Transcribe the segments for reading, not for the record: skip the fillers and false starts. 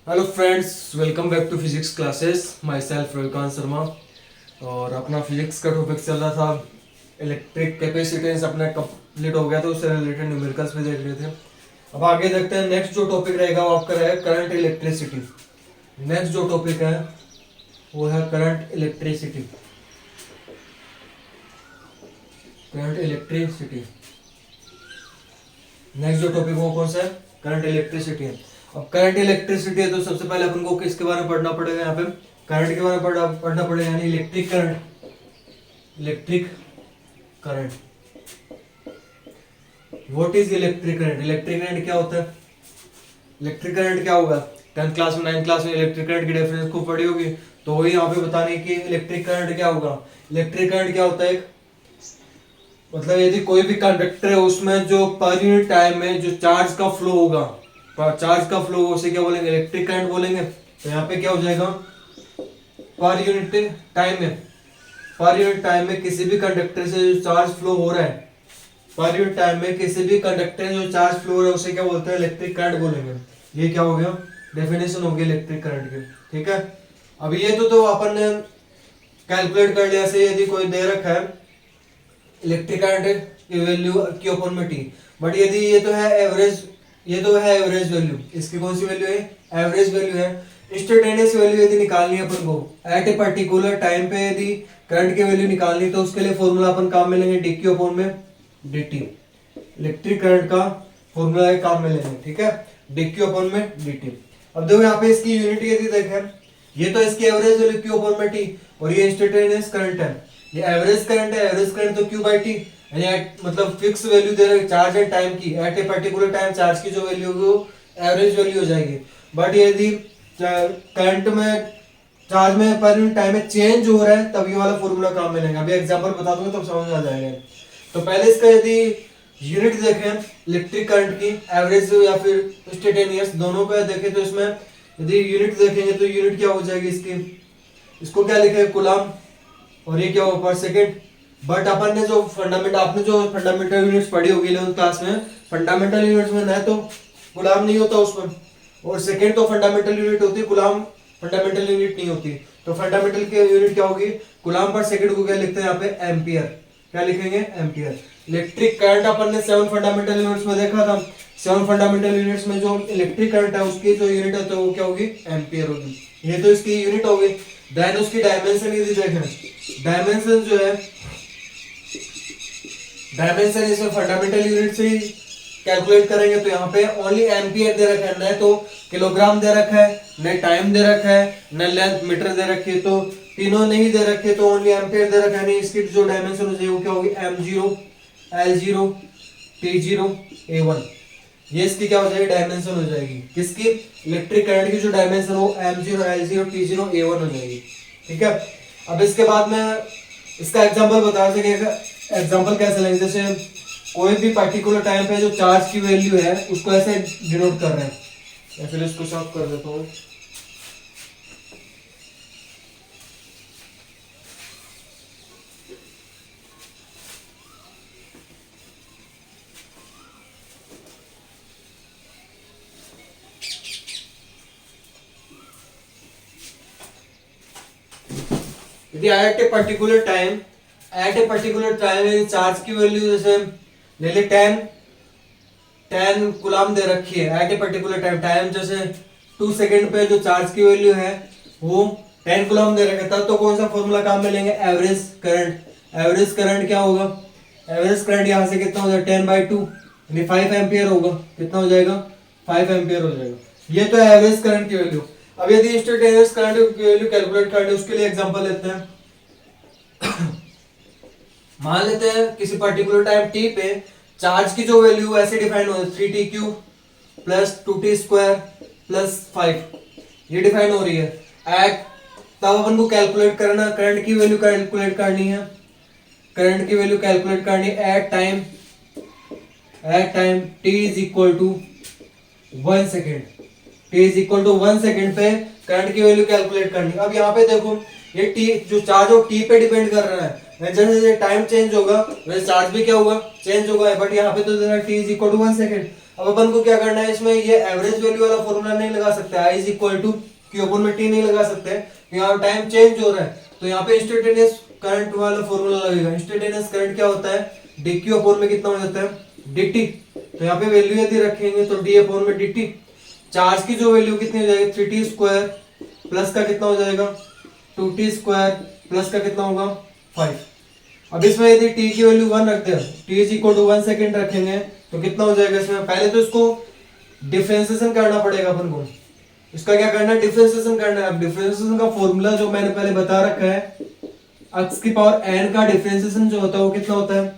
Hello friends, welcome back to physics classes. Myself Vivekant Sharma. और अपना physics का topic चल रहा था, इलेक्ट्रिक कैपेसिटेंस अपना कंप्लीट हो गया, तो उससे रिलेटेड न्यूमेरिकल्स भी देख रहे थे। अब आगे देखते हैं, नेक्स्ट जो टॉपिक रहेगा वो आपका रहेगा करंट इलेक्ट्रिसिटी। नेक्स्ट जो टॉपिक है वो है current electricity. Current electricity next जो टॉपिक वो कौन सा है? करंट इलेक्ट्रिसिटी है। अब करंट इलेक्ट्रिसिटी है तो सबसे पहले अपन को किसके बारे में पढ़ना पड़ेगा? यहाँ पे करंट के बारे में पढ़ना पड़ेगा, यानी electric current. Electric current, what is electric current? Electric current क्या होता है? इलेक्ट्रिक करंट क्या होगा? 10th क्लास में 9th क्लास में इलेक्ट्रिक करंट की डेफिनेशन खूब पढ़ी होगी, तो वही यहाँ पे बताने की इलेक्ट्रिक करंट क्या होगा। इलेक्ट्रिक करंट क्या होता है? मतलब यदि कोई भी कंडक्टर है उसमें जो पर यूनिट टाइम में जो चार्ज का फ्लो होगा, चार्ज का फ्लो उसे क्या बोलेंगे? इलेक्ट्रिक करंट बोलेंगे। तो यहाँ पे क्या हो जाएगा? पर यूनिट टाइम में, पर यूनिट टाइम में किसी भी कंडक्टर से जो चार्ज फ्लो हो रहा है, पर यूनिट टाइम में किसी भी कंडक्टर से जो चार्ज फ्लो हो रहा है उसे क्या बोलते हैं? इलेक्ट्रिक करंट बोलेंगे। ये क्या हो गया? डेफिनेशन हो गई इलेक्ट्रिक करंट की। ठीक है, अब ये तो अपन ने कैलकुलेट कर लिया। से यदि कोई दे रखा है इलेक्ट्रिक करंट की वैल्यू Q अपॉन में T, बट यदि ये तो है एवरेज, ये तो है एवरेज वैल्यू, इसकी कौन सी वैल्यू है? एवरेज वैल्यू है। इंस्टेंटेनियस वैल्यू यदि निकालनी है अपन को एट ए पर्टिकुलर टाइम पे, यदि करंट की वैल्यू निकालनी तो उसके लिए फॉर्मूला अपन काम में लेंगे dq अपॉन में dt। इलेक्ट्रिक करंट का फॉर्मूला काम में लेंगे, ठीक है, dq अपॉन में dt। अब देखो यहाँ पे इसकी यूनिट यदि देखें, ये तो इसकी एवरेज वैल्यू Q अपॉन में T और ये इंस्टेंटेनियस करंट है, ये एवरेज करंट है। एवरेज करंट तो Q बाई T, मतलब फिक्स वैल्यू दे रहे चार्ज एंड टाइम की, at a particular time charge की जो वैल्यू होगी वो एवरेज वैल्यू हो जाएगी। बट यदि करंट में चार्ज में पर यूनिट टाइम में चेंज हो रहा है तब ये वाला फॉर्मूला काम में लेंगे। अभी एग्जांपल बता दूंगा तब समझ आ जाएगा। तो पहले इसका यदि यूनिट देखें इलेक्ट्रिक करंट की, एवरेज या फिर इंस्टेंटेनियस दोनों का देखें, तो इसमें यदि यूनिट देखेंगे तो यूनिट क्या हो जाएगी इसकी? इसको क्या लिखे? कूलम, और ये क्या हो? पर सेकेंड। बट अपन ने जो आपने जो फंडामेंटल यूनिट्स पढ़ी होगी 11th क्लास में, फंडामेंटल यूनिट्स में न तो कूलम नहीं होता उसमें, और सेकेंड तो फंडामेंटल यूनिट होती है, कूलम फंडामेंटल यूनिट नहीं होती। तो फंडामेंटल की यूनिट क्या होगी? कूलम पर सेकेंड को क्या लिखते हैं यहाँ पे? एम्पियर। क्या लिखेंगे? एम्पियर। इलेक्ट्रिक करंट अपन ने 7 फंडामेंटल यूनिट्स में देखा था। 7 फंडामेंटल यूनिट्स में जो इलेक्ट्रिक करंट है उसकी जो यूनिट है तो वो क्या होगी? एम्पियर होगी। ये तो इसकी यूनिट होगी। देन उसकी डायमेंशन यदि देखें, डायमेंशन जो है, डायमेंशन इसमें फंडामेंटल यूनिट से ही कैलकुलेट करेंगे तो यहाँ पे ओनली एम्पियर दे रखा है, न तो किलोग्राम दे रखा है, न टाइम दे रखा है, न लेंथ मीटर दे रखी है, तो तीनों नहीं दे रखे, तो ओनली एम्पियर दे रखा है। इसकी जो डायमेंशन हो जाएगी वो क्या होगी? m0 l0 t0 a1। ये इसकी क्या हो जाएगी? डायमेंशन हो जाएगी। किसकी? इलेक्ट्रिक करंट की जो डायमेंशन हो m0 l0 t0 a1 हो जाएगी। ठीक है, अब इसके बाद में इसका एग्जांपल बता सकेगा। एग्जांपल कैसे लेंगे? जैसे कोई भी पर्टिकुलर टाइम पे जो चार्ज की वैल्यू है उसको ऐसे डिनोट कर रहे हैं, या फिर इसको शॉर्ट कर देता हूँ। यदि at a particular time, charge की वैल्यू जैसे ले ले 10 कूलम दे रखी है एट ए पर्टिकुलर टाइम जैसे 2 सेकंड पे जो चार्ज की वैल्यू है वो 10 कूलम दे रखा था, तो कौन सा फॉर्मूला काम में लेंगे? Average current. एवरेज करंट क्या होगा? एवरेज करंट यहाँ से कितना हो जाएगा? 10/2 यानी 5 एम्पियर होगा। कितना हो जाएगा? 5 एम्पियर हो जाएगा। ये तो एवरेज करंट की वैल्यू। अब यदि इंस्टेंटेनियस करंट की वैल्यू कैलकुलेट करनी है उसके लिए एग्जांपल लेते हैं। मान लेते हैं किसी पर्टिकुलर टाइम टी पे चार्ज की जो वैल्यू ऐसे डिफाइन हो 3t³ plus 2t square plus 5, ये डिफाइन हो रही है एट, तब अपन को कैलकुलेट करना करंट की वैल्यू कैलकुलेट करनी है। करंट की वैल्यू कैलकुलेट करनी at time t is equal to 1 second. t is equal to 1 second पे करंट की वैल्यू कैलकुलेट करनी। अब यहाँ पे देखो ये टी जो चार्ज हो टी पे डिपेंड कर रहा है, जैसे जैसे टाइम चेंज होगा वैसे चार्ज भी क्या होगा? चेंज होगा। बट यहाँ पे तो T is equal to 1 second. अब अपन को क्या करना है, इसमें ये एवरेज वैल्यू वाला फॉर्मूला नहीं लगा सकते, I is equal to Q अपन में टी नहीं लगा सकते, यहाँ टाइम चेंज हो रहा है, तो यहाँ पे इंस्टेंटेनियस करंट वाला फॉर्मूला लगेगा। इंस्टेंटेनियस करंट क्या होता है, डी क्यू अपॉन में कितना हो जाता है डी टी, तो यहाँ पे वैल्यू यदि रखेंगे तो डी अपॉन में डी टी, चार्ज की जो वैल्यू कितनी हो जाएगी 3t स्क्वायर प्लस का कितना हो जाएगा 2t स्क्वायर प्लस का कितना होगा 5। अब इसमें यदि t की वैल्यू 1 रखते हैं, t is equal to 1 second रखेंगे तो कितना हो जाएगा इसमें, पहले तो इसको डिफरेंशिएशन करना पड़ेगा अपन को, इसका क्या करना है डिफरेंशिएशन करना है। अब डिफरेंशिएशन का फॉर्मूला जो मैंने पहले बता रखा है, x की पावर n का डिफरेंशिएशन जो होता है वो कितना होता है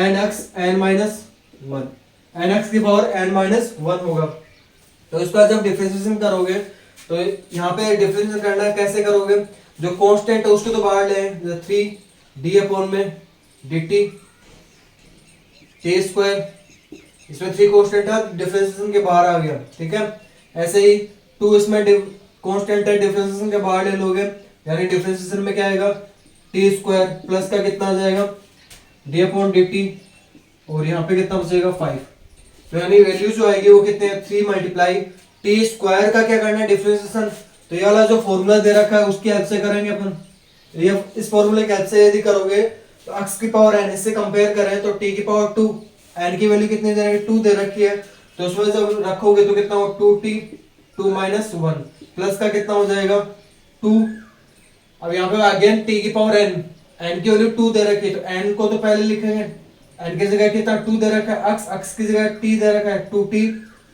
nx n माइनस 1, nx की पावर n माइनस 1 होगा। तो इसका जब डिफरेंशिएशन करोगे तो यहाँ पे डिफरेंशिएशन करना है, कैसे करोगे, जो कांस्टेंट है उसको तो बाहर ले, 3d अपॉन में dt t स्क्वायर, इसमें 3 कांस्टेंट है डिफरेंशिएशन के बाहर आ गया, ठीक है। ऐसे ही 2 इसमें कांस्टेंट है डिफरेंशिएशन के बाहर ले लोगे, यानी डिफरेंशिएशन में क्या आएगा t स्क्वायर प्लस का कितना आ जाएगा d अपॉन dt, और यहाँ पे कितना बचेगा 5। तो यानी वैल्यू जो आएगी वो कितने 3 मल्टीप्लाई टी स्क्वायर का क्या करना है डिफरेंशिएशन, तो ये वाला जो फॉर्मूला दे रखा है उसकी हेल्प से करेंगे अपन। ये इस फॉर्मूले की हेल्प से यदि करोगे तो x की पावर n इससे कंपेयर करें तो t की पावर 2, n की वैल्यू कितनी दे रखी है 2 दे रखी है, तो उसमें जब रखोगे तो कितना हो 2t 2 माइनस 1 प्लस का कितना हो जाएगा 2। अब यहाँ पे अगेन t की पावर n की वैल्यू 2 दे रखी है, तो n को तो पहले लिखेंगे, n की जगह कितना 2 दे रखा है, x की जगह t दे रखा है 2t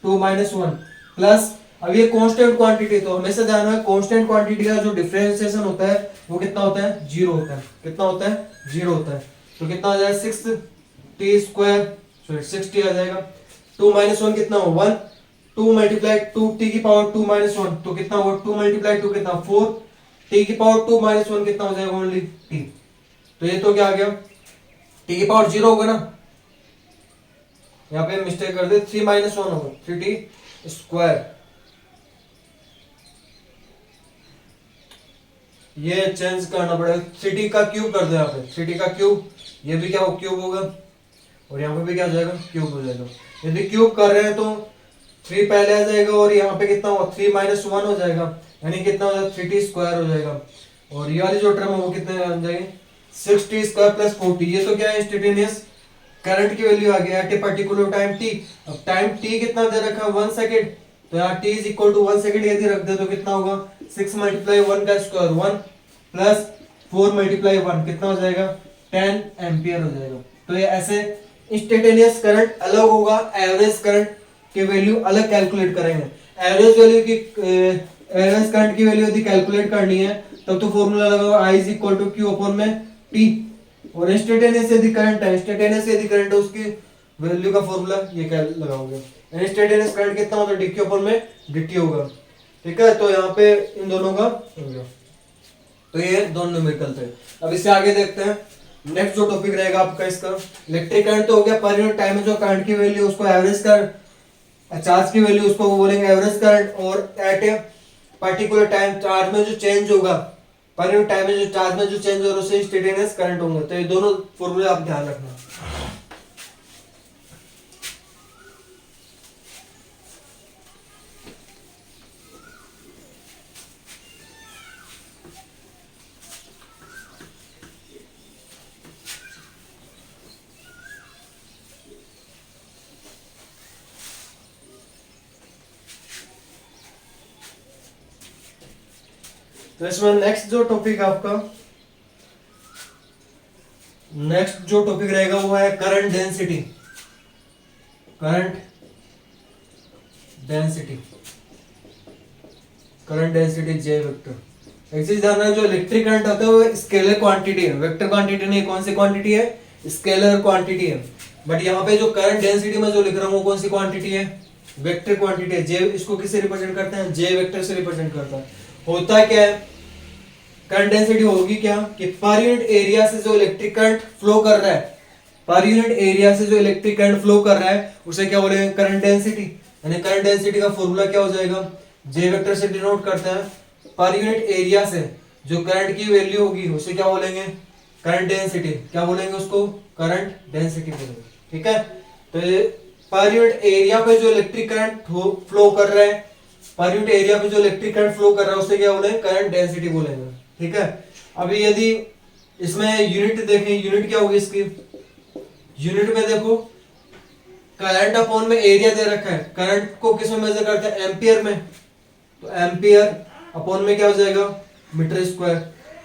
2 माइनस 1 प्लस, अब ये कांस्टेंट क्वांटिटी, तो हमेशा ध्यान रखना कांस्टेंट क्वांटिटी का जो डिफरेंशिएशन होता है वो कितना होता है 0 होता है, कितना होता है 0 होता है। तो कितना आ जाएगा 6t स्क्वायर सॉरी 6t आ जाएगा, 2 माइनस 1 कितना हो 1, 2 मल्टीप्लाई 2t की पावर 2 माइनस 1 तो कितना होगा 2 मल्टीप्लाई 2 कितना 4, t की पावर 2 माइनस 1 कितना हो जाएगा ओनली t, तो ये तो क्या आ गया t की पावर 0 होगा ना, यहाँ पे मिस्टेक कर दे 3 माइनस 1 होगा 3t स्क्वायर, ये चेंज करना पड़ेगा 3t का क्यूब कर दो, यहाँ पे 3t का क्यूब, ये भी क्या हो क्यूब होगा और यहाँ पे भी क्या हो जाएगा क्यूब हो जाएगा। यदि क्यूब कर रहे हैं तो 3 पहले आ जाएगा और यहाँ पे कितना होगा 3 माइनस 1 हो जाएगा, यानी कितना हो जाएगा 3t स्क्वायर हो जाएगा, और ये वाली जो टर्म है वो कितने आ जाएगी 6t स्क्वायर प्लस 4t। ये तो क्या है इंस्टेंटेनियस करंट की वैल्यू आ गई at a particular time t। अब टाइम t कितना दे रखा है 1 सेकंड, तो यहाँ t is equal to 1 second यदि रख दे तो कितना होगा 6 मल्टीप्लाई 1 का स्क्वायर 1 प्लस 4 मल्टीप्लाई 1 कितना हो जाएगा 10 एम्पियर हो जाएगा। तो ये ऐसे इंस्टेंटेनियस करंट अलग होगा, एवरेज करंट की वैल्यू अलग कैलकुलेट करेंगे। एवरेज वैल्यू की एवरेज करंट की वैल्यू यदि कैलकुलेट करनी है तब तो फॉर्मूला लगाओ I is equal to Q upon में T, और इंस्टेंटेनियस यदि करंट है, इंस्टेंटेनियस यदि करंट है उसकी वैल्यू का फॉर्मूला ये क्या लगाओगे, इंस्टेंटेनियस करंट कितना होता है डी क्यू अपॉन में dt होगा, ठीक है। तो यहाँ पे इन दोनों का हो गया, तो ये दोनों न्यूमेरिकल थे। अब इससे आगे देखते हैं नेक्स्ट जो टॉपिक रहेगा आपका इसका इलेक्ट्रिक करंट तो हो गया, पर यूनिट टाइम में जो करंट की वैल्यू उसको एवरेज कर, चार्ज की वैल्यू उसको बोलेंगे एवरेज करंट, और at a particular time charge में जो चेंज होगा पर यूनिट टाइम में जो चार्ज में जो चेंज होगा उसे इंस्टेंटेनियस करंट होंगे। तो ये दोनों फॉर्मूले आप ध्यान रखना। तो इसमें नेक्स्ट जो टॉपिक रहेगा वो है करंट डेंसिटी। करंट डेंसिटी जे वेक्टर। एक चीज ध्यान रखना, जो इलेक्ट्रिक करंट होता है वो स्केलर क्वांटिटी है, वेक्टर क्वांटिटी नहीं। कौन सी क्वांटिटी है? स्केलर क्वांटिटी है। बट यहाँ पे जो करंट डेंसिटी में जो लिख रहा हूँ वो कौन सी क्वांटिटी है? वेक्टर क्वांटिटी है। जे इसको किससे रिप्रेजेंट करते हैं? जे वेक्टर से रिप्रेजेंट करता है। होता क्या है, करंट डेंसिटी होगी क्या कि पर यूनिट एरिया से जो इलेक्ट्रिक करंट फ्लो कर रहा है, पर यूनिट एरिया से जो इलेक्ट्रिक करंट फ्लो कर रहा है उसे क्या बोलेंगे? Current density. यानी करंट डेंसिटी का फॉर्मूला क्या हो जाएगा? जे वेक्टर से डिनोट करते हैं पर यूनिट एरिया से जो करंट की वैल्यू होगी उसे क्या बोलेंगे? Current density. क्या बोलेंगे उसको? करंट डेंसिटी बोलेंगे। ठीक है, तो ये पर यूनिट एरिया पे जो इलेक्ट्रिक करंट फ्लो कर रहा है, पर यूनिट एरिया पे जो इलेक्ट्रिक करंट फ्लो कर रहा है उसे क्या बोलेंगे, करंट डेंसिटी बोलेंगे। ठीक है, अभी यदि इसमें यूनिट देखें, यूनिट क्या होगी इसकी, यूनिट में देखो करंट अपॉन में एरिया दे रखा है, करंट को किस में मेजर करते हैं, एम्पियर में, तो एम्पियर अपॉन में क्या हो जाएगा, मीटर स्क्वायर,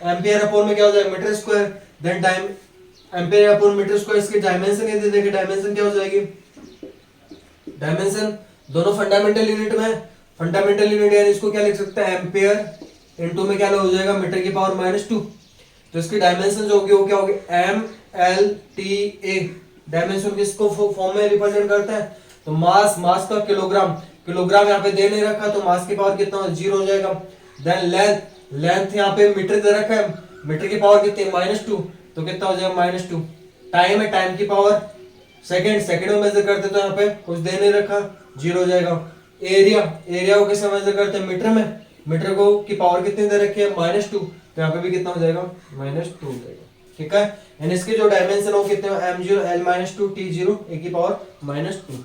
एम्पियर अपॉन में क्या हो जाएगा, metre square, then time, ampere upon metre square, इसकी डायमेंशन ये दे देंगे, डायमेंशन क्या हो जाएगी, डायमेंशन दोनों फंडामेंटल यूनिट में, फंडामेंटल यूनिट यानी इसको क्या लिख सकते हैं, एम्पियर इनटू में क्या हो जाएगा, मीटर की पावर -2, तो इसकी डायमेंशन जो होगी वो क्या होगी, M L T A, dimension किसको फॉर्म में रिप्रेजेंट करता है, तो मास, मास का किलोग्राम, किलोग्राम यहाँ पे दे नहीं रखा तो मास की पावर कितना, 0 हो जाएगा। देन लेंथ, लेंथ यहाँ पे मीटर दे रखा है, मीटर की पावर कितनी है, -2, तो कितना हो जाएगा, -2। टाइम है, टाइम की पावर सेकंड, सेकंड में मेजर करते तो यहाँ पे कुछ दे नहीं रखा, 0 हो जाएगा। एरिया, एरिया को कैसे मेजर करते हैं, मीटर में, मीटर को की पावर कितनी दे रखी है, -2, तो यहाँ पे भी कितना हो जाएगा, -2 हो जाएगा। ठीक है, यानी इसके जो डायमेंशन हो कितने, m0 l-2 t0 a की पावर -2,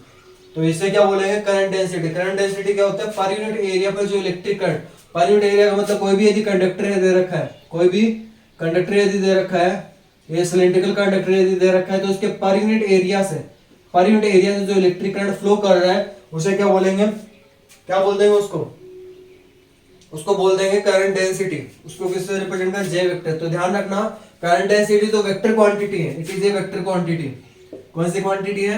तो इसे क्या बोलेंगे, करंट डेंसिटी। करंट डेंसिटी क्या होता है, पर यूनिट एरिया पर जो electric current, per unit area का मतलब कोई भी यदि कंडक्टर दे रखा है, कोई भी कंडक्टर यदि दे रखा है, ये सिलेंड्रिकल कंडक्टर यदि दे रखा है, तो उसके पर यूनिट एरिया से, पर यूनिट एरिया से जो इलेक्ट्रिक करंट फ्लो कर रहा है उसे क्या बोलेंगे, क्या बोल देंगे उसको, उसको बोल देंगे करंट डेंसिटी। उसको किससे रिप्रेजेंट कर, जे वेक्टर। तो ध्यान रखना, करंट डेंसिटी तो वेक्टर क्वांटिटी है, it is a vector quantity. कौन सी क्वांटिटी है,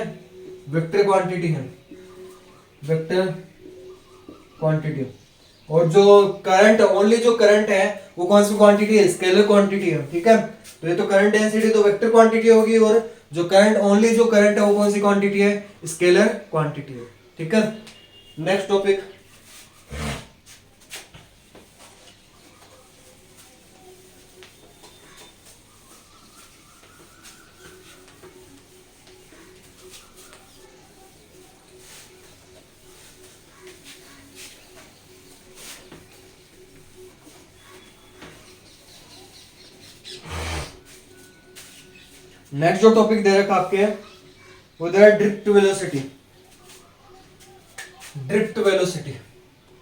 वेक्टर क्वांटिटी है, वेक्टर क्वांटिटी। और जो करंट, ओनली जो करंट है वो कौन सी क्वांटिटी है, स्केलर क्वांटिटी है। ठीक है, तो ये तो करंट डेंसिटी तो वेक्टर क्वांटिटी होगी, और जो करंट, ओनली जो करंट है वो कौन सी क्वांटिटी है, स्केलर क्वांटिटी है। ठीक है, नेक्स्ट टॉपिक, नेक्स्ट जो टॉपिक दे रखा आपके वो दे रहा drift velocity, drift velocity.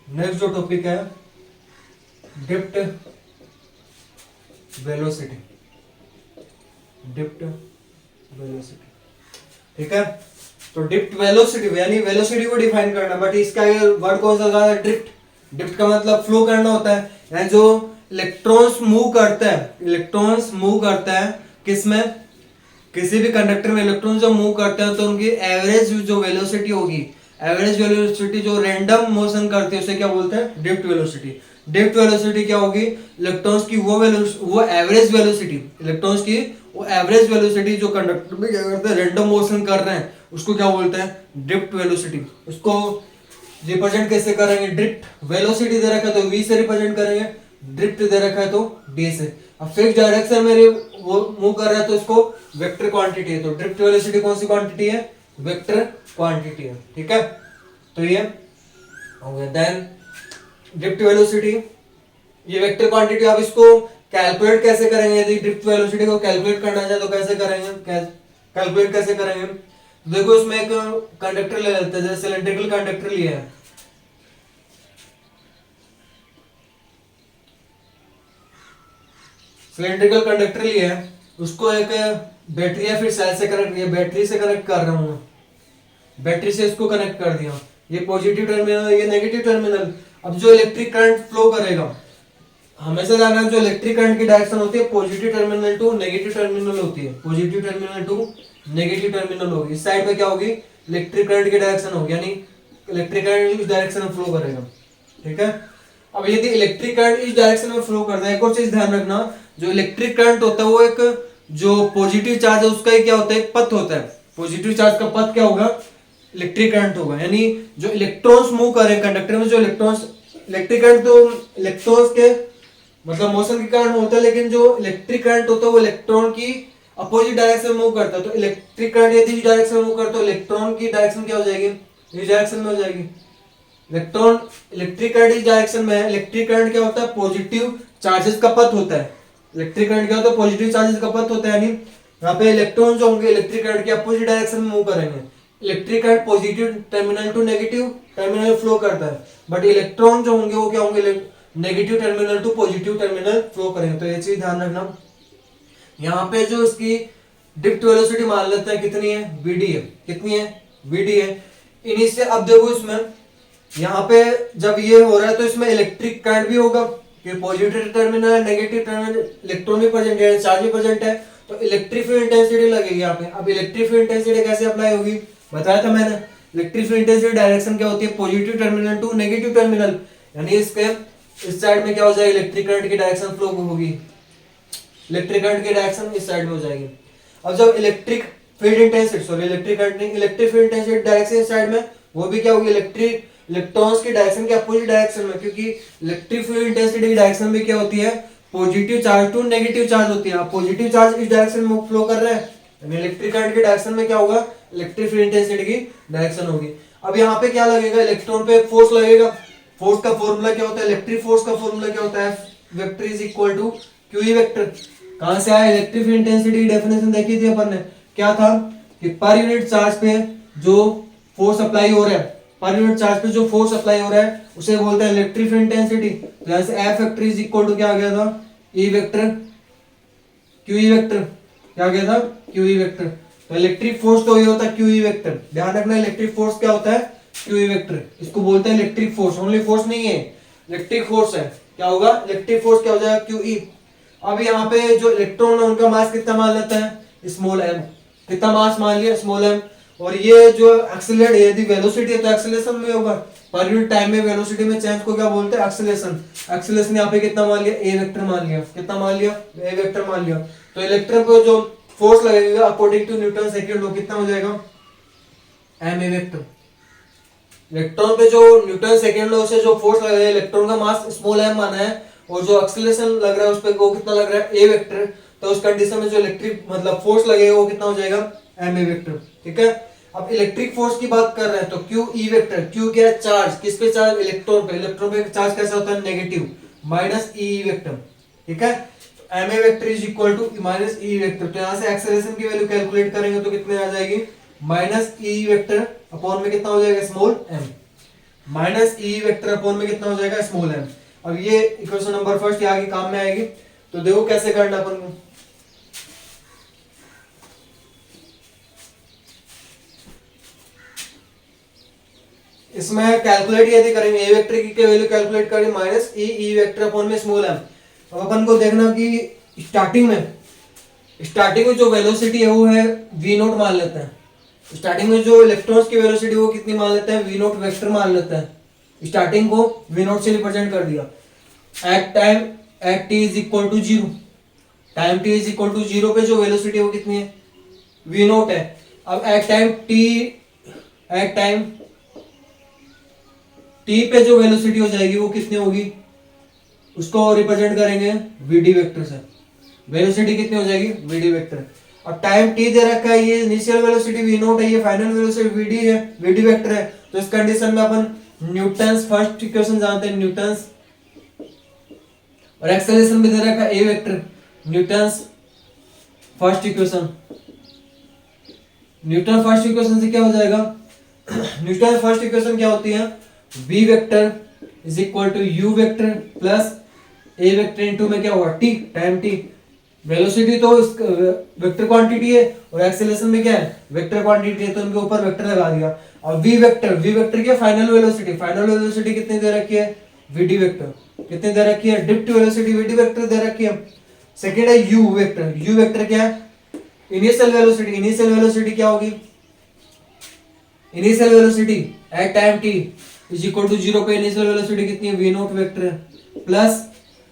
Next जो टॉपिक है ड्रिफ्ट वेलोसिटी, ड्रिफ्ट वेलोसिटी। ठीक है, तो ड्रिफ्ट वेलोसिटी यानी वेलोसिटी को डिफाइन करना, बट इसका वर्ड कौन सा होगा, ड्रिफ्ट। ड्रिफ्ट का मतलब फ्लो करना होता है, यानी जो इलेक्ट्रॉन्स मूव करता है, इलेक्ट्रॉन्स मूव करता है किसमें, किसी भी कंडक्टर में इलेक्ट्रॉन जब मूव करते हैं तो उनकी एवरेज जो वेलोसिटी होगी, एवरेज वेलोसिटी जो रैंडम मोशन करते हैं उसे क्या बोलते हैं, ड्रिफ्ट वेलोसिटी। ड्रिफ्ट वेलोसिटी क्या होगी, इलेक्ट्रॉन्स की वो एवरेज वेलोसिटी, इलेक्ट्रॉन्स की वो एवरेज वेलोसिटी जो कंडक्टर में क्या करते हैं, रैंडम मोशन कर रहे हैं, उसको क्या बोलते हैं, ड्रिफ्ट वेलोसिटी। उसको रिप्रेजेंट कैसे करेंगे, ड्रिफ्ट वेलोसिटी दे रखा है तो v से रिप्रेजेंट करेंगे, ड्रिफ्ट दे रखा है तो d से। अब फिक्स डायरेक्शन में वो मूव कर रहा है तो इसको वेक्टर क्वांटिटी है, तो ड्रिफ्ट वेलोसिटी कौन सी क्वांटिटी है, वेक्टर क्वांटिटी है। ठीक है, तो ये हो गया। देन ड्रिफ्ट वेलोसिटी, ये वेक्टर क्वांटिटी, आप इसको कैलकुलेट कैसे करेंगे, यदि ड्रिफ्ट वेलोसिटी को कैलकुलेट करना चाहे तो कैसे करेंगे, कैलकुलेट कैसे करेंगे, देखो इसमें एक कंडक्टर ले लेते हैं, जैसे सिलेंड्रिकल कंडक्टर लिया है, सिलेंड्रिकल कंडक्टर लिया है, उसको एक बैटरी या फिर सेल से कनेक्ट किया, बैटरी से कनेक्ट कर रहा हूं, बैटरी से इसको कनेक्ट कर दिया, ये पॉजिटिव टर्मिनल, ये नेगेटिव टर्मिनल। अब जो इलेक्ट्रिक करंट फ्लो करेगा, हमेशा जाना जो इलेक्ट्रिक करंट की डायरेक्शन होती है positive terminal to negative terminal होती है, positive terminal to negative terminal होगी। इस साइड में क्या होगी, इलेक्ट्रिक करंट की डायरेक्शन होगी, यानी इलेक्ट्रिक करंट इस डायरेक्शन में फ्लो करेगा। ठीक है, अब यदि इलेक्ट्रिक करंट इस डायरेक्शन में फ्लो करता है, एक और चीज ध्यान रखना, जो इलेक्ट्रिक करंट होता है वो एक जो पॉजिटिव चार्ज है उसका ही क्या होता है, एक पथ होता है, पॉजिटिव चार्ज का पथ क्या होगा, इलेक्ट्रिक करंट होगा। यानी जो इलेक्ट्रॉन्स मूव कर रहे हैं कंडक्टर में, जो इलेक्ट्रॉन्स, इलेक्ट्रिक करंट तो इलेक्ट्रॉन्स के मतलब मोशन के कारण होता है, लेकिन जो इलेक्ट्रिक करंट होता है वो इलेक्ट्रॉन की अपोजिट डायरेक्शन में मूव करता है। तो इलेक्ट्रिक करंट यदि इस डायरेक्शन में मूव करता है, इलेक्ट्रॉन की डायरेक्शन क्या हो जाएगी, इस डायरेक्शन में हो जाएगी। इलेक्ट्रॉन, इलेक्ट्रिक करंट इस डायरेक्शन में है, इलेक्ट्रिक करंट क्या होता है, पॉजिटिव चार्जेस का पथ होता है। इलेक्ट्रिक करंट क्या होता है, पॉजिटिव चार्जेस का पथ होता है, यानी यहाँ पे इलेक्ट्रॉन जो होंगे इलेक्ट्रिक करंट के अपोजिट डायरेक्शन में मूव करेंगे। Electric current positive terminal to negative terminal flow करता है, बट इलेक्ट्रॉन जो होंगे वो क्या होंगे, negative terminal to positive terminal flow करेंगे। तो ये चीज ध्यान रखना। यहाँ पे जो इसकी ड्रिफ्ट वेलोसिटी मान लेते हैं कितनी है, वीडी है, कितनी है, वीडी है। इनिशियल अब देखो इसमें यहाँ पे जब ये हो रहा है तो इसमें इलेक्ट्रिक करंट भी होगा, कि positive terminal negative terminal electron भी प्रेजेंट है, चार्ज भी प्रेजेंट है, तो इलेक्ट्रिक फील्ड इंटेंसिटी लगेगी यहाँ पे। अब इलेक्ट्रिक फील्ड इंटेंसिटी कैसे अप्लाई होगी, बताया था मैंने। इलेक्ट्रिक फील्ड इंटेंसिटी डायरेक्शन क्या होती है, positive terminal to negative terminal, यानी इसके इस साइड में क्या हो जाएगा, इलेक्ट्रिक करंट की डायरेक्शन फ्लो होगी, इलेक्ट्रिक करंट की डायरेक्शन इस साइड में हो जाएगी। अब जब electric field intensity, sorry electric current नहीं, इलेक्ट्रिक फील्ड इंटेंसिटी डायरेक्शन इस साइड में, वो भी क्या होगी, इलेक्ट्रिक इलेक्ट्रॉन्स की डायरेक्शन के अपोजिट डायरेक्शन में, क्योंकि इलेक्ट्रिक फील्ड इंटेंसिटी की डायरेक्शन भी क्या होती है, positive charge to negative charge होती है। पॉजिटिव चार्ज इस डायरेक्शन में फ्लो कर रहा है, यानी इलेक्ट्रिक करंट की डायरेक्शन में क्या होगा, इलेक्ट्रिक फील्ड इंटेंसिटी की डायरेक्शन होगी। अब यहाँ पे क्या लगेगा, इलेक्ट्रॉन पे फोर्स लगेगा। फोर्स का फॉर्मूला क्या होता है, इलेक्ट्रिक फोर्स का फॉर्मूला क्या होता है, vector is equal to Q E vector. कहां से आया, इलेक्ट्रिक फील्ड इंटेंसिटी की डेफिनेशन देखी थी अपन ने, क्या था कि पर यूनिट चार्ज पे जो फोर्स अप्लाई हो रहा है, पर यूनिट चार्ज पे जो फोर्स अप्लाई हो रहा है उसे बोलते हैं इलेक्ट्रिक फील्ड इंटेंसिटी। तो यहां से F vector is equal to क्या आ गया था, E vector Q E vector, क्या आ गया था, क्यू ई वेक्टर। तो इलेक्ट्रिक फोर्स तो ये होता है क्यू ई वेक्टर, ध्यान रखना इलेक्ट्रिक फोर्स क्या होता है, क्यू ई वेक्टर। इसको बोलते हैं इलेक्ट्रिक फोर्स, ओनली फोर्स नहीं है, इलेक्ट्रिक फोर्स है। क्या होगा, इलेक्ट्रिक फोर्स क्या हो जाएगा, क्यू ई। अब यहाँ पे जो इलेक्ट्रॉन है उनका मास कितना मान लेते हैं, स्मॉल एम। कितना मास मान लिया, स्मॉल एम। और ये जो एक्सेलरेट, यदि वेलोसिटी है तो एक्सेलरेशन में होगा, पर यूनिट टाइम में वेलोसिटी में चेंज को क्या बोलते हैं, एक्सेलरेशन। एक्सेलरेशन यहाँ पे कितना मान लिया, ए वेक्टर मान लिया, कितना मान लिया, ए वेक्टर मान लिया। तो इलेक्ट्रॉन पे जो फोर्स लगेगा according to Newton second law कितना हो जाएगा, एम ए वेक्टर। इलेक्ट्रॉन पे जो न्यूटन सेकंड लॉ से जो फोर्स लगेगा, इलेक्ट्रॉन का मास स्मॉल एम माना है, और जो एक्सेलरेशन लग रहा है उस पे वो कितना लग रहा है, ए वेक्टर। तो उस कंडीशन में जो इलेक्ट्रिक मतलब फोर्स लगेगा वो कितना हो जाएगा, एम ए वेक्टर। ठीक है। अब इलेक्ट्रिक फोर्स की बात कर रहे हैं तो क्यू ई वेक्टर, क्यू क्या है, चार्ज, किस पे चार्ज, इलेक्ट्रॉन पे। इलेक्ट्रॉन पे चार्ज कैसा होता है, नेगेटिव, माइनस ई वेक्टर। ठीक है। M a vector is equal to minus E vector. तो यहाँ से एक्सेलरेशन की वैल्यू कैलकुलेट करेंगे तो कितने आ जाएगी, माइनस ई वेक्टर अपॉन में कितना हो जाएगा, small m. Minus E vector upon में कितना हो जाएगा, स्मॉल एम। अब ये इक्वेशन नंबर फर्स्ट ये आगे काम में आएगी। तो देखो कैसे करना अपन को, इसमें कैलकुलेट यदि करेंगे, ए वेक्टर की वैल्यू कैलकुलेट करेंगे माइनस ई वेक्टर अपॉन में स्मॉल एम। अब अपन को देखना कि स्टार्टिंग में जो वेलोसिटी है वो है वी नोट मान लेते हैं। स्टार्टिंग में जो इलेक्ट्रॉन्स की वेलोसिटी वो कितनी मान लेते हैं, वी नोट वेक्टर मान लेते हैं। स्टार्टिंग को वी नोट से रिप्रेजेंट कर दिया। At time at t is equal to zero, time t is equal to zero पे जो वेलोसिटी है वो कितनी है, वी नोट है। अब एट टाइम टी पे जो वेलोसिटी हो जाएगी वो कितनी होगी, उसको रिप्रेजेंट करेंगे वीडी वेक्टर से। वेलोसिटी कितनी हो जाएगी, वीडी वेक्टर। अब टाइम टी दे रखा है, ये इनिशियल वेलोसिटी वी नोट है, ये फाइनल वेलोसिटी वीडी है, वीडी वेक्टर है। तो इस कंडीशन में अपन न्यूटन्स फर्स्ट इक्वेशन जानते हैं, न्यूटन्स, और एक्सेलरेशन भी दे रखा है a vector, Newton's first equation. Newton first equation से क्या हो जाएगा, न्यूटन फर्स्ट इक्वेशन क्या होती है, v vector is equal to u vector plus a vector into में क्या होगा, t, टाइम t। वेलोसिटी तो वेक्टर क्वांटिटी है और एक्सेलरेशन में क्या है, वेक्टर क्वांटिटी है, तो उनके ऊपर वेक्टर लगा दिया। और v वेक्टर की फाइनल वेलोसिटी कितनी दे रखी है, vd वेक्टर कितनी दे रखी है, ड्रिफ्ट वेलोसिटी vd वेक्टर दे रखी है। सेकंड है u वेक्टर क्या है, इनिशियल वेलोसिटी क्या होगी, initial velocity at time t is equal to zero पे इनिशियल वेलोसिटी कितनी है, v नोट वेक्टर प्लस,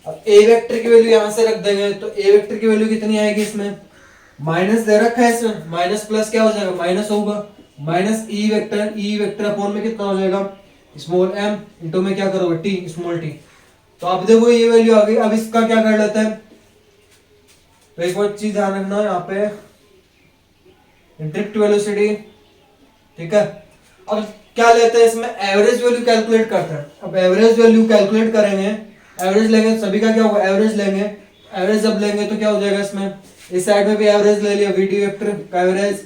अब a वेक्टर की वैल्यू यहां से रख देंगे तो a वेक्टर की वैल्यू कितनी आएगी, इसमें माइनस दे रखा है, इसमें माइनस प्लस क्या हो जाएगा, माइनस होगा, माइनस ई वेक्टर अपॉन में कितना हो जाएगा, स्मॉल m इनटू में क्या करोगे, t, स्मॉल t। तो आप देखो ये वैल्यू आ गई। अब इसका क्या कर लेते हैं, तो एक और चीज ध्यान रखना यहाँ पे, ड्रिफ्ट वेलोसिटी। ठीक है। अब क्या लेते हैं इसमें, एवरेज वैल्यू कैलकुलेट करते हैं। अब एवरेज वैल्यू कैलकुलेट करेंगे, एवरेज लेंगे, सभी का क्या होगा, एवरेज लेंगे। एवरेज जब लेंगे तो क्या हो जाएगा, इसमें इस साइड में भी एवरेज ले लिया, वीडी वेक्टर का एवरेज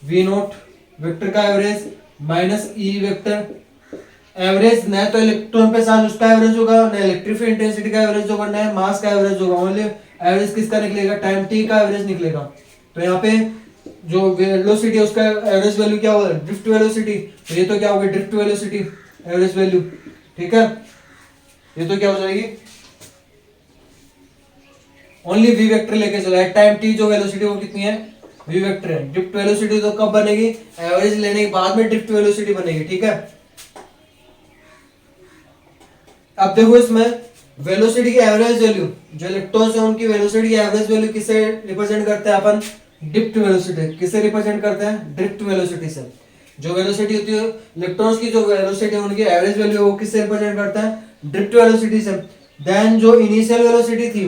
वी नोट वेक्टर का average minus E vector, average न तो इलेक्ट्रॉन पे चार्ज उसका एवरेज होगा, न इलेक्ट्रिक फील्ड इंटेंसिटी का एवरेज होगा, न मास का एवरेज होगा, ओनली एवरेज किसका निकलेगा, टाइम टी का एवरेज निकलेगा। तो यहाँ पे जो वेलोसिटी है उसका एवरेज वैल्यू क्या होगा, ड्रिफ्ट वेलोसिटी, तो ये तो क्या होगा, ड्रिफ्ट वेलोसिटी एवरेज वैल्यू, ठीक है, ये तो क्या हो जाएगी, ओनली वी वेक्टर लेके चलो, एट टाइम टी जो वेलोसिटी वो कितनी है, वी वेक्टर है। ड्रिफ्ट वेलोसिटी तो कब बनेगी, एवरेज लेने के बाद में ड्रिफ्ट वेलोसिटी बनेगी, ठीक है। अब देखो इसमें वेलोसिटी की एवरेज वैल्यू, जो इलेक्ट्रॉन्स है उनकी वेलोसिटी की एवरेज वैल्यू किसे रिप्रेजेंट करते हैं अपन, ड्रिफ्ट वेलोसिटी, किसे रिप्रेजेंट करते हैं, ड्रिफ्ट वेलोसिटी से। जो वेलोसिटी होती है इलेक्ट्रॉन्स की, जो वेलोसिटी है उनकी एवरेज वैल्यू वो किससे रिप्रेजेंट करता है, ड्रिफ्ट वेलोसिटी से। देन जो इनिशियल वेलोसिटी थी,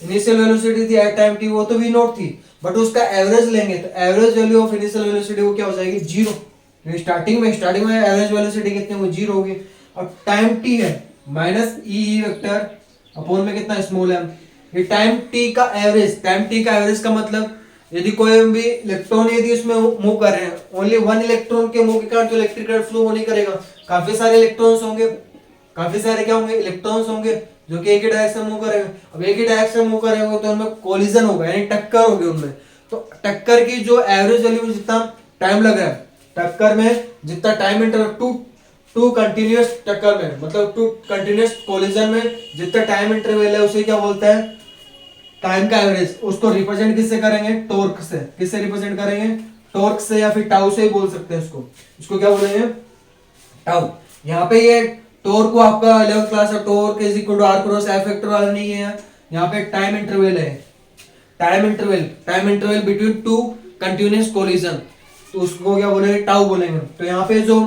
इनिशियल वेलोसिटी थी एट टाइम टी, वो तो वी नॉट थी, बट उसका एवरेज लेंगे तो average value of initial velocity वो क्या हो जाएगी, जीरो। स्टार्टिंग में एवरेज वेलोसिटी कितनी होगी, जीरो होगी। अब टाइम टी है माइनस ई वेक्टर अपॉन में कितना स्मॉल है, ये टाइम टी का एवरेज, टाइम टी का एवरेज का मतलब यदि कोई भी इलेक्ट्रॉन यदि उसमें मूव कर रहे हैं, ओनली वन इलेक्ट्रॉन के मूव के कारण तो इलेक्ट्रिक करंट फ्लो नहीं करेगा, काफी सारे इलेक्ट्रॉन्स होंगे, काफी सारे क्या होंगे, इलेक्ट्रॉन्स होंगे जो कि एक ही डायरेक्शन मूव करेंगे। अब एक ही डायरेक्शन मूव करेंगे तो उनमें कोलिजन होगा, यानी टक्कर होगी उनमें। तो टक्कर की जो एवरेज वैल्यू, जितना टाइम लग रहा है टक्कर में, जितना टाइम इंटरवल टू कंटिन्यूअस टक्कर में, मतलब टू कंटिन्यूअस कोलिजन में जितना टाइम इंटरवल है उसे क्या बोलते हैं, टाइम का एवरेज। उसको रिप्रेजेंट किससे करेंगे, टॉर्क से। किससे रिप्रेजेंट करेंगे, टॉर्क से, या फिर टाउ से ही बोल सकते हैं उसको। इसको क्या बोलेंगे, टाउ। यहाँ पे ये टॉर्क को आपका 11th क्लास का torque is equal to R cross F vector वाला नहीं है, यहाँ पे टाइम इंटरवल है, time interval between two continuous collision, तो उसको क्या बोलेंगे, टाउ बोलेंगे। तो यहाँ पे जो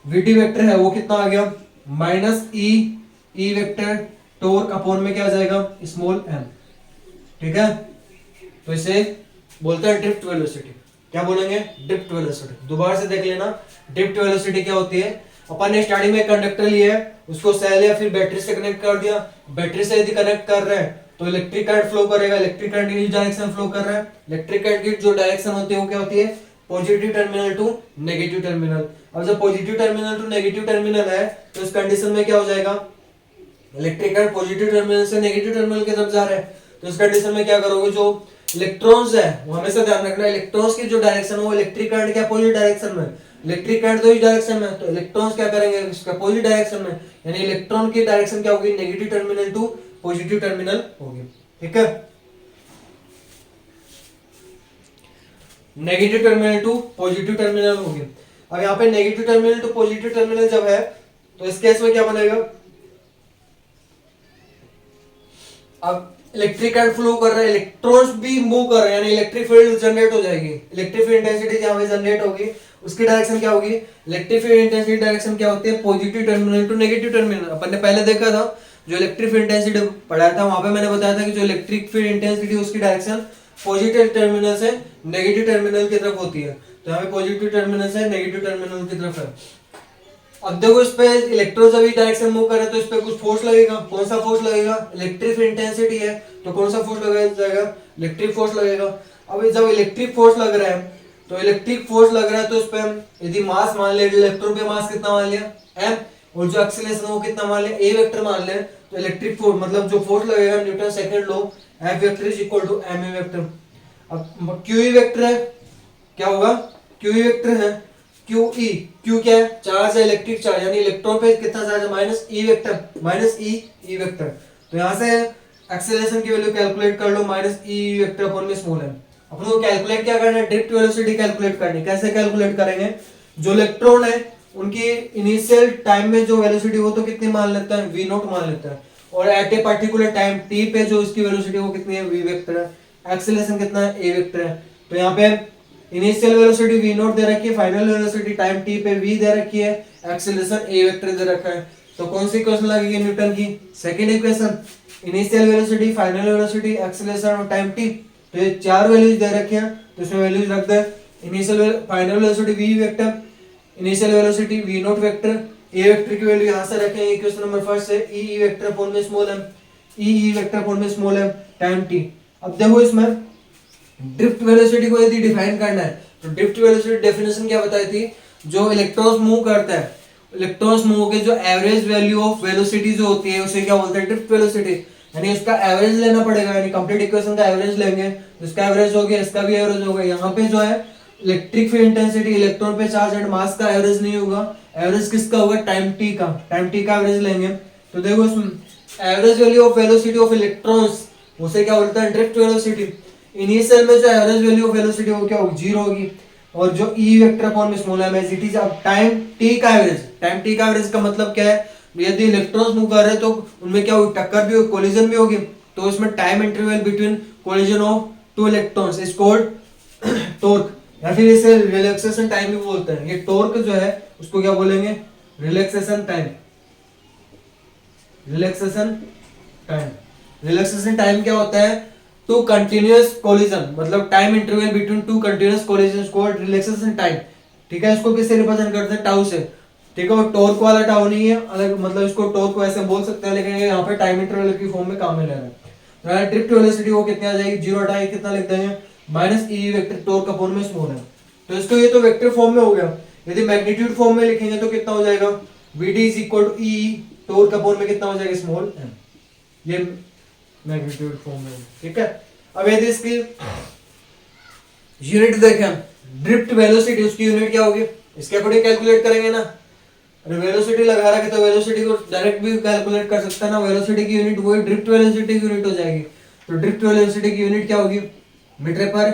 वीटी वेक्टर है वो कितना आ गया, minus E vector torque upon में क्या आ जाएगा, स्मॉल एम, ठीक है। तो इसे बोलते हैं ड्रिफ्ट वेलोसिटी। क्या बोलेंगे, ड्रिफ्ट वेलोसिटी। दोबारा से देख लेना, ड्रिफ्ट वेलोसिटी क्या होती है। अपन ने स्टार्टिंग में कंडक्टर लिया है, उसको सेल या फिर बैटरी से कनेक्ट कर दिया, बैटरी से यदि कनेक्ट कर रहे हैं तो इलेक्ट्रिक करंट फ्लो करेगा, इलेक्ट्रिक करंट इस डायरेक्शन फ्लो कर रहा है। इलेक्ट्रिक करंट की जो डायरेक्शन होती है वो क्या होती है, positive terminal to negative terminal. अब जब positive terminal to negative terminal है तो इस कंडीशन में क्या हो जाएगा, इलेक्ट्रिक करंट पॉजिटिव टर्मिनल से नेगेटिव टर्मिनल की तरफ जा रहा है, तो इस कंडीशन में क्या करोगे, जो इलेक्ट्रॉन्स है वो हमेशा ध्यान रखना, इलेक्ट्रॉन्स की जो डायरेक्शन है वो इलेक्ट्रिक करंट के अपोजिट डायरेक्शन में, इलेक्ट्रिक करंट तो इस डायरेक्शन में, तो इलेक्ट्रॉन्स क्या करेंगे इसके अपोजिट डायरेक्शन में, यानी इलेक्ट्रॉन की डायरेक्शन क्या होगी, negative terminal to positive terminal होगी, ठीक है, negative terminal to positive terminal होगी। अब यहाँ पे negative terminal to positive terminal जब है तो इस केस में क्या बनेगा, अब इलेक्ट्रिक करंट फ्लो कर रहा है, इलेक्ट्रॉन्स भी मूव कर रहे हैं, यानी इलेक्ट्रिक फील्ड जनरेट हो जाएगी। इलेक्ट्रिक फील्ड इंटेंसिटी जहां पे जनरेट होगी उसकी डायरेक्शन क्या होगी, इलेक्ट्रिक फील्ड इंटेंसिटी डायरेक्शन क्या होती है, positive terminal to negative terminal. अपन ने पहले देखा था, जो इलेक्ट्रिक फील्ड इंटेंसिटी पढ़ाया था वहां पे मैंने बताया था कि जो इलेक्ट्रिक फील्ड इंटेंसिटी उसकी डायरेक्शन पॉजिटिव टर्मिनल से नेगेटिव टर्मिनल की तरफ होती है। तो यहाँ पे पॉजिटिव टर्मिनल से नेगेटिव टर्मिनल की तरफ है। अब देखो इस पे इलेक्ट्रॉन सभी डायरेक्शन मूव कर रहे हैं तो इस पे कुछ फोर्स लगेगा, कौन सा फोर्स लगेगा, इलेक्ट्रिक इंटेंसिटी है तो कौन सा फोर्स लगाया जाएगा, इलेक्ट्रिक फोर्स लगेगा। अब जब इलेक्ट्रिक फोर्स लग रहा है तो इलेक्ट्रिक फोर्स लग रहा है तो इस पे हम यदि मास मान ले, इलेक्ट्रॉन पे मास कितना मान लिया m, और जो एक्सीलरेशन वो कितना मान लिया a वेक्टर मान ले, तो इलेक्ट्रिक फोर्स मतलब जो फोर्स लगेगा Newton second law F vector is equal to ma vector. अब QE वेक्टर है, क्या होगा, QE वेक्टर है, QE, Q क्या है, चार्ज है, इलेक्ट्रिक चार्ज, यानी इलेक्ट्रॉन पे कितना चार्ज है, minus E vector, minus E vector. तो यहाँ से एक्सेलरेशन की वैल्यू कैलकुलेट कर लो, माइनस ई वेक्टर अपॉन में स्मॉल m। अपन को कैलकुलेट क्या करना है, ड्रिफ्ट वेलोसिटी कैलकुलेट करनी। कैसे कैलकुलेट करेंगे, जो इलेक्ट्रॉन है उनकी इनिशियल टाइम में जो वेलोसिटी वो तो कितनी मान लेता है, v नॉट मान लेता है, और at a particular time t पे जो इसकी वेलोसिटी वो कितनी है, v वेक्टर है, एक्सेलरेशन कितना है, a वेक्टर है। तो यहाँ पे initial velocity v not they रखी है, फाइनल वेलोसिटी टाइम t पे v दे रखी है, एक्सेलरेशन a वेक्टर दे रखा है। तो कौन सी इक्वेशन लगेगी न्यूटन की, second equation, initial velocity, final velocity, acceleration और टाइम t। तो ये चार वैल्यूज दे रखे हैं तो इसमें वैल्यूज रख दे, initial final velocity v vector, initial velocity v not vector, a vector की वैल्यू यहां से रखेंगे इक्वेशन नंबर फर्स्ट से, e वेक्टर अपॉन में small m, e vector upon में स्मॉल m टाइम t। अब देखो इसमें ड्रिफ्ट वेलोसिटी को यदि डिफाइन करना है तो ड्रिफ्ट वेलोसिटी डेफिनेशन क्या बताई थी, जो इलेक्ट्रॉन्स मूव करता है, इलेक्ट्रॉन्स मूव के जो एवरेज वैल्यू ऑफ वेलोसिटी जो होती है उसे क्या बोलते हैं, ड्रिफ्ट वेलोसिटी। यानी उसका एवरेज लेना पड़ेगा, यानी कंप्लीट इक्वेशन का एवरेज लेंगे, इसका एवरेज हो गया, इसका भी एवरेज होगा। यहाँ पे जो है इलेक्ट्रिक फील्ड इंटेंसिटी, इलेक्ट्रॉन पे चार्ज एंड मास का एवरेज नहीं होगा, एवरेज किसका होगा, टाइम टी का, टाइम टी का एवरेज लेंगे। तो देखो इसमें average value of velocity of electrons उसे क्या बोलते हैं, ड्रिफ्ट वेलोसिटी। इनिशियल में जो एवरेज वैल्यू ऑफ वेलोसिटी वो क्या होगी, जीरो होगी, और जो ई वेक्टर अपॉन में small m as it is. अब टाइम टी का एवरेज, टाइम टी का एवरेज का मतलब क्या है, यदि इलेक्ट्रॉन्स मूव कर रहे हैं तो उनमें क्या होगी, टक्कर भी होगी, कोलिजन भी होगी, तो इसमें time interval between collision of two electrons is called torque, या फिर इसे रिलैक्सेशन टाइम भी बोलते हैं। ये टॉर्क जो है उसको क्या बोलेंगे, relaxation time. Relaxation time, relaxation time क्या होता है, टू कंटिन्यूअस कोलिजन, मतलब time interval between two continuous collision called relaxation time. ठीक है, इसको किससे रिप्रेजेंट करते हैं, टाउ से। ठीक है, वो टॉर्क वाला टाउ नहीं है अलग, मतलब इसको टॉर्क वैसे बोल सकते हैं, लेकिन यहाँ पे टाइम इंटरवल की फॉर्म में काम में ले रहा है। ड्रिफ्ट वेलोसिटी वो कितनी आ जाएगी, जीरो हटाए कितना लिख देंगे, minus E vector torque upon में स्मॉल है। तो इसको ये तो वेक्टर फॉर्म में हो गया। यदि मैग्नीट्यूड फॉर्म में लिखेंगे तो कितना हो जाएगा, VD is equal to E torque upon में कितना हो जाएगा, स्मॉल एम। ये मैग्नीट्यूड फॉर्म में, ठीक है। अब यदि इसकी यूनिट देखें, ड्रिफ्ट वेलोसिटी, उसकी यूनिट क्या होगी, इसके अकॉर्डिंग कैलकुलेट करेंगे ना। अरे वेलोसिटी लगा रखा है तो वेलोसिटी को डायरेक्ट भी कैलकुलेट कर सकता है ना, वेलोसिटी की यूनिट वही ड्रिफ्ट वेलोसिटी की यूनिट हो जाएगी। तो ड्रिफ्ट वेलोसिटी की यूनिट क्या होगी, मीटर पर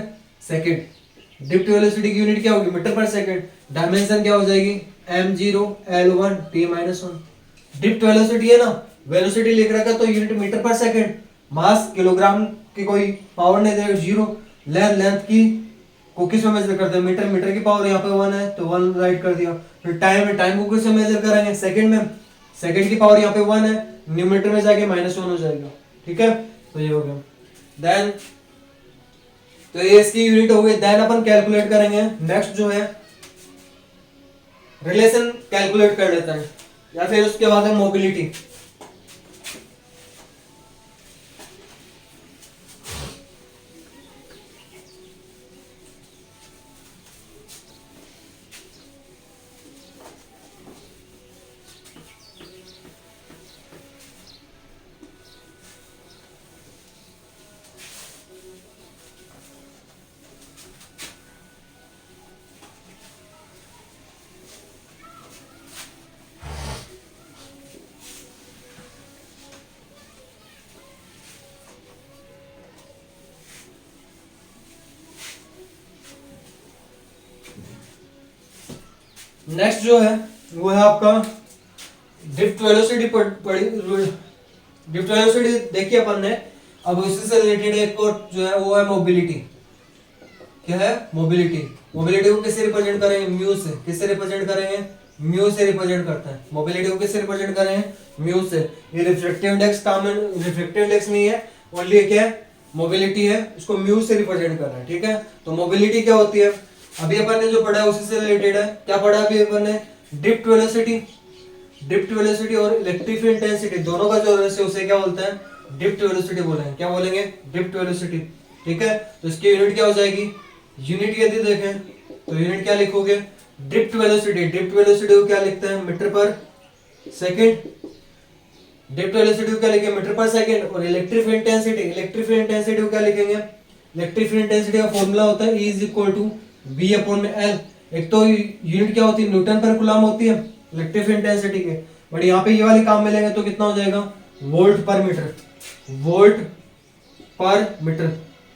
सेकंड। ड्रिफ्ट वेलोसिटी की यूनिट क्या होगी, मीटर पर सेकंड। डायमेंशन क्या हो जाएगी, m0 l1 t-1। Drift velocity है ना, वेलोसिटी लिख रखा तो यूनिट मीटर पर सेकंड, मास किलोग्राम की कोई पावर नहीं देगा, जीरो। लेंथ, लेंथ की को किस में मेजर करते हैं, मीटर, मीटर की पावर यहाँ पे 1 है तो 1 राइट कर दिया। फिर टाइम है, टाइम को किस में मेजर करेंगे, सेकंड में, सेकंड की पावर यहाँ पे 1 है, न्यूमरेटर में जाके -1 हो जाएगा। ठीक है, तो ये हो गया। देन तो ये इसकी यूनिट हो गई। देन अपन कैलकुलेट करेंगे, नेक्स्ट जो है रिलेशन कैलकुलेट कर लेते हैं, या फिर उसके बाद है मोबिलिटी। नेक्स्ट जो है वो है आपका ड्रिफ्ट वेलोसिटी पड़ी। ड्रिफ्ट वेलोसिटी देखिए अपन ने। अब उसी से रिलेटेड एक और जो है वो है मोबिलिटी। क्या है, मोबिलिटी। मोबिलिटी को किससे रिप्रेजेंट करेंगे, म्यू से। किससे रिप्रेजेंट करेंगे, म्यू से रिप्रेजेंट करता है। मोबिलिटी को किससे रिप्रेजेंट करेंगे, म्यू से। ये रिफ्रैक्टिव इंडेक्स काम है, रिफ्रैक्टिव इंडेक्स नहीं है, ओनली क्या है, मोबिलिटी है, इसको म्यू से रिप्रेजेंट कर रहा है। ठीक है, तो मोबिलिटी क्या होती है, अभी अपन ने जो पढ़ा है उसी से रिलेटेड है। क्या पढ़ा अभी अपन ने, ड्रिफ्ट वेलोसिटी। ड्रिफ्ट वेलोसिटी और इलेक्ट्रिक फील्ड इंटेंसिटी दोनों का जो रेशियो उसे क्या बोलते हैं, ड्रिफ्ट वेलोसिटी बोलेंगे। क्या बोलेंगे, ड्रिफ्ट वेलोसिटी। ठीक है, तो इसकी यूनिट क्या हो जाएगी, यूनिट यदि देखें तो यूनिट क्या लिखोगे, ड्रिफ्ट वेलोसिटी। ड्रिफ्ट वेलोसिटी को क्या लिखते हैं, मीटर पर सेकंड। ड्रिफ्ट वेलोसिटी को क्या लिखेंगे, मीटर पर सेकंड। और electric field intensity, electric field intensity को क्या लिखेंगे, इलेक्ट्रिक फील्ड इंटेंसिटी का फॉर्मूला होता है E is equal to V upon में L। एक तो यूनिट क्या होती है, न्यूटन पर कूलम होती है इलेक्ट्रिक फील्ड इंटेंसिटी के, बट यहाँ पे ये वाली काम में लेंगे तो कितना हो जाएगा, वोल्ट पर मीटर। वोल्ट पर मीटर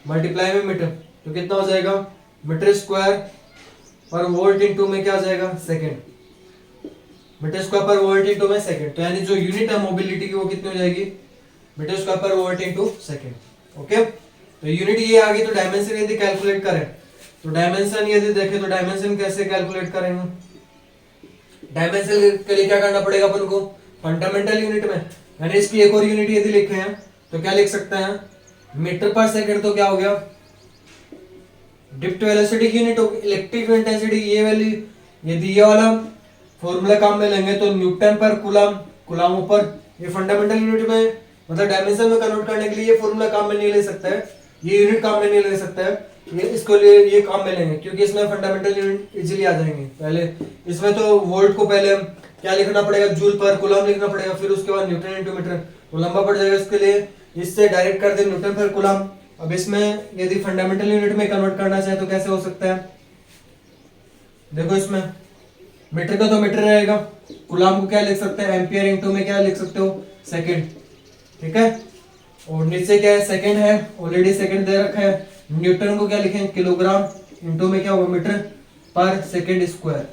मल्टीप्लाई में मीटर, तो कितना हो जाएगा, मीटर स्क्वायर पर वोल्ट इनटू में क्या हो जाएगा, सेकंड। मीटर स्क्वायर पर वोल्ट इनटू में सेकंड। तो यानी जो यूनिट है मोबिलिटी की वो कितनी हो जाएगी, मीटर स्क्वायर पर वोल्ट इनटू सेकंड। ओके, तो यूनिट ये आ गई। तो डायमेंशन यदि कैलकुलेट करें तो डायमेंशन यदि देखें तो डायमेंशन कैसे कैलकुलेट करेंगे, डायमेंशन के लिए क्या करना पड़ेगा अपन को, फंडामेंटल यूनिट में। यानी इसकी एक और यूनिट यदि लिखे हैं तो क्या लिख सकते हैं, मीटर पर सेकंड। तो क्या हो गया, ड्रिफ्ट वेलोसिटी की यूनिट होगी इलेक्ट्रिक इंटेंसिटी, ये वाली। यदि ये वाला फॉर्मूला काम में लेंगे तो न्यूटन पर कूलम, कूलम ऊपर। ये फंडामेंटल यूनिट में मतलब डायमेंशन में कन्वर्ट करने के लिए ये फॉर्मूला काम में नहीं ले सकता है, ये यूनिट काम में नहीं ले सकता है। ये इसको लिए ये काम में लेंगे क्योंकि इसमें फंडामेंटल यूनिट इजीली आ जाएंगे। पहले इसमें तो वोल्ट को पहले क्या लिखना पड़ेगा, जूल पर कूलम लिखना पड़ेगा, फिर उसके बाद न्यूटन इनटू मीटर, तो लंबा पड़ जाएगा। इसके लिए इससे डायरेक्ट कर दे न्यूटन पर कूलम। अब इसमें यदि फंडामेंटल यूनिट में कन्वर्ट करना चाहे तो कैसे हो सकता है, देखो इसमें मीटर का तो मीटर रहेगा, कूलम को क्या लिख सकते हैं, एम्पियर इनटू में क्या लिख सकते हो, सेकंड, ठीक है। और नीचे क्या है, सेकंड है, ऑलरेडी सेकंड दे रखा है। न्यूटन को क्या लिखें, किलोग्राम, इनटू में क्या होगा, मीटर पर सेकंड स्क्वायर,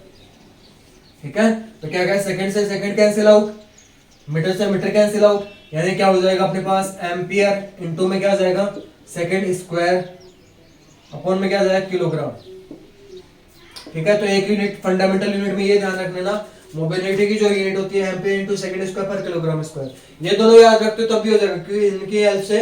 ठीक है। तो क्या कहें, सेकंड से सेकंड कैंसिल आउट, मीटर से मीटर कैंसिल आउट, यानी क्या हो जाएगा अपने पास, एम्पियर इनटू में क्या जाएगा, सेकंड स्क्वायर, अपॉन में क्या जाएगा, किलोग्राम, ठीक है। तो एक यूनिट फंडामेंटल यूनिट में ये ध्यान रखने ना, मोबिलिटी की जो यूनिट होती है एम्पियर इनटू सेकंड स्क्वायर पर किलोग्राम स्क्वायर, ये दोनों याद रखते हो तब भी हो जाएगा, क्योंकि इनकी हेल्प से